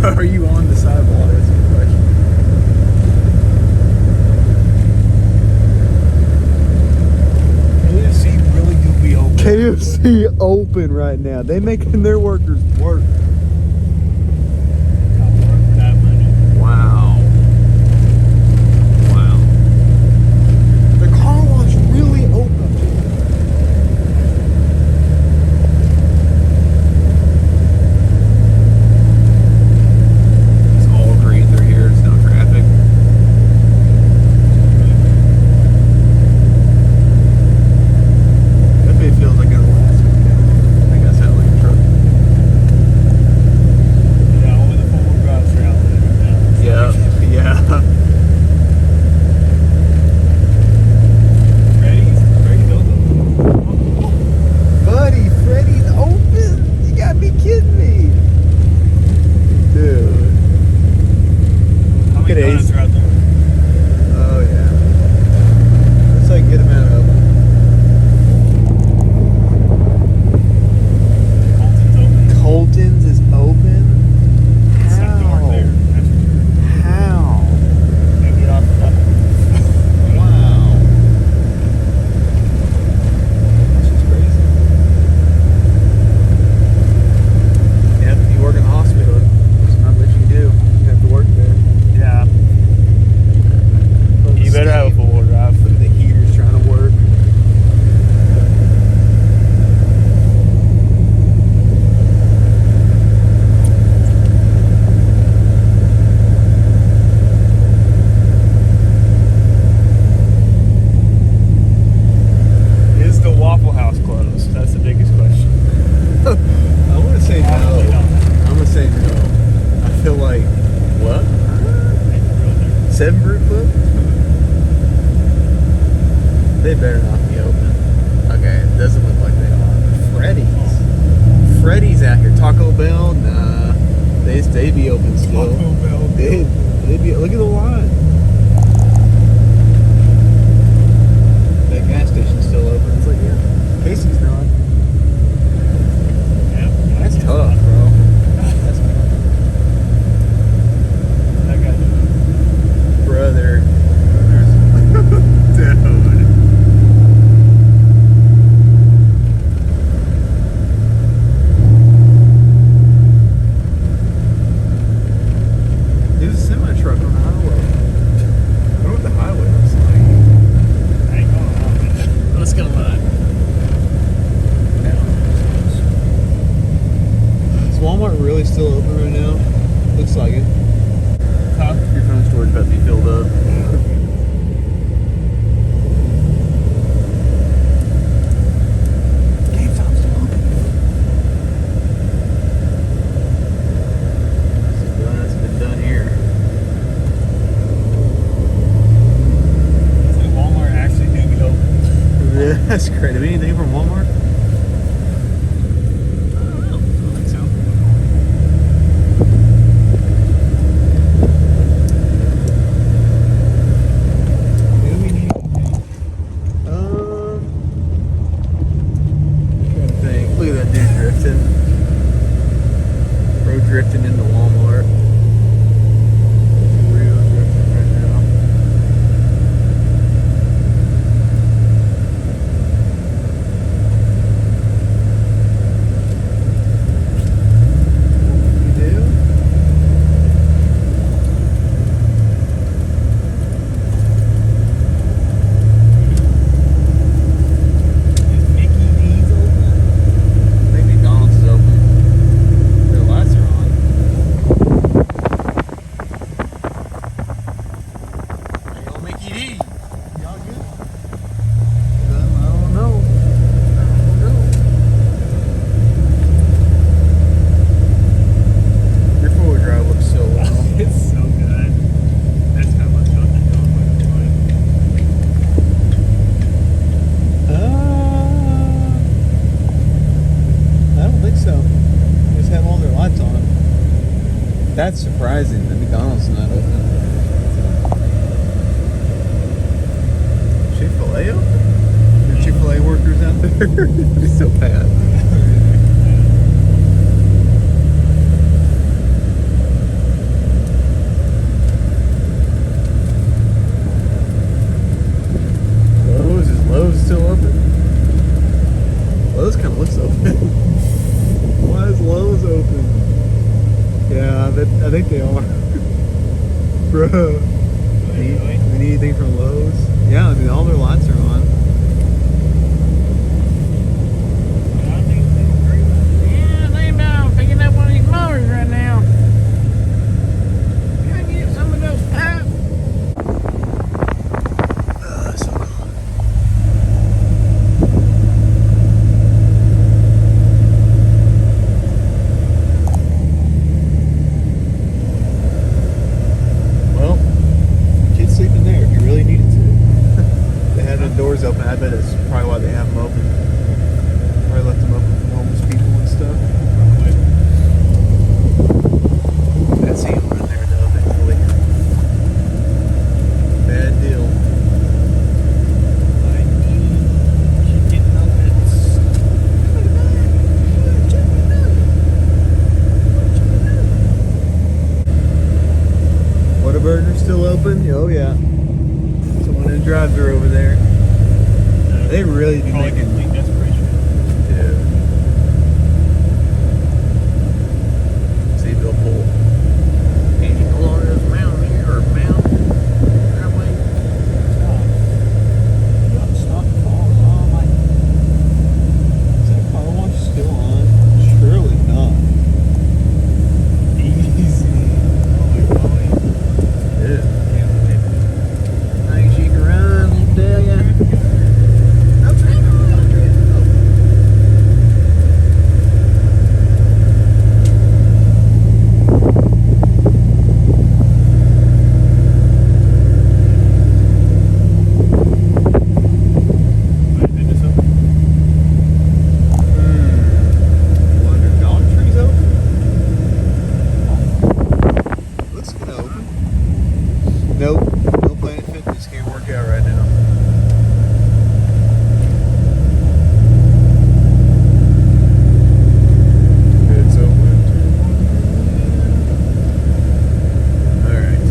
Are you on the sidewalk? That's a good question. KFC really do be open. KFC open right now. They making their workers work. Wow. Wow. The car wash really open. It's all green through here. It's no traffic. That bit feels like an Alaska. I think that sounds like a truck. Yeah, only the four-wheel drives are out there. Yeah. Yeah. Freddy's open. Buddy, Freddy's open? You gotta be kidding me. Dude. How many donuts are out there? Oh, yeah. Looks like a good amount of them. Colton's open. Colton's is open? Some door there. That's for sure. How? Gotta get off the button. Wow. That's just crazy. Yep, you work in the hospital. There's not much you can do. You have to work there. Yeah. You better have a four-wheel drive. Look at the heaters trying to work. Is the Waffle House closed? That's the biggest question. I want to say no. Probably not. I'm going to say no. I feel like, what? 7 Brute Club? They better not be open. Okay, it doesn't look like they are. Freddy's. Freddy's out here. Taco Bell? Nah. They be open still. Taco Bell. They be, look at the line. That gas station's still open. It's like, yeah, Casey's not. Yeah. That's tough, bro. That's tough. That guy did it. Brother. Dude. There's a semi-truck on the highway. I wonder what the highway looks like. I ain't going on. Let's get a line. Is Walmart really still open right now? Looks like it. Huh? Your phone storage about to be filled up. GameStop's still open. That's been done here. It's like Walmart actually do be open. Yeah, that's great. Have anything from Walmart? I don't know. I don't think so. Do we need anything? Trying to think. Look at that dude drifting. Road drifting into Walmart. Real drifting right now. You do? Is Mickey D's open? I think McDonald's is open. Their lights are on. How y'all Mickey D? Y'all good? I don't know. Your four-wheel drive looks so well. It's so good. That's how much fun they're doing with I don't think so. They just have all their lights on. That's surprising that McDonald's not open. Chick-fil-A open? There are Chick-fil-A workers out there? It's so bad. I think they are. Bro. We need anything from Lowe's? Yeah, I mean, all their lights are on. Yeah, they about picking up one of these motors right now. Can I get some of those pipes? So cool. Well, kid's sleeping there if you really needed to. They had the doors open. I bet it's probably why they have them open. Probably left them open for homeless people and stuff. That's him in there though, thankfully. Bad deal. Whataburger's still open? Oh yeah. Someone in the drive-thru over there. They really do Probably make it. complete desperation. Yeah. See if they'll pull. Can you pull over this mountain here or mountain? Highway? Is that car wash still on? Surely not. Easy. Yeah. Things you can run, I tell ya. Wonder Dollar Tree's open? Looks gonna open. Nope. No Planet Fitness can't work out right now. It's open. Alright.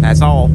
That's all.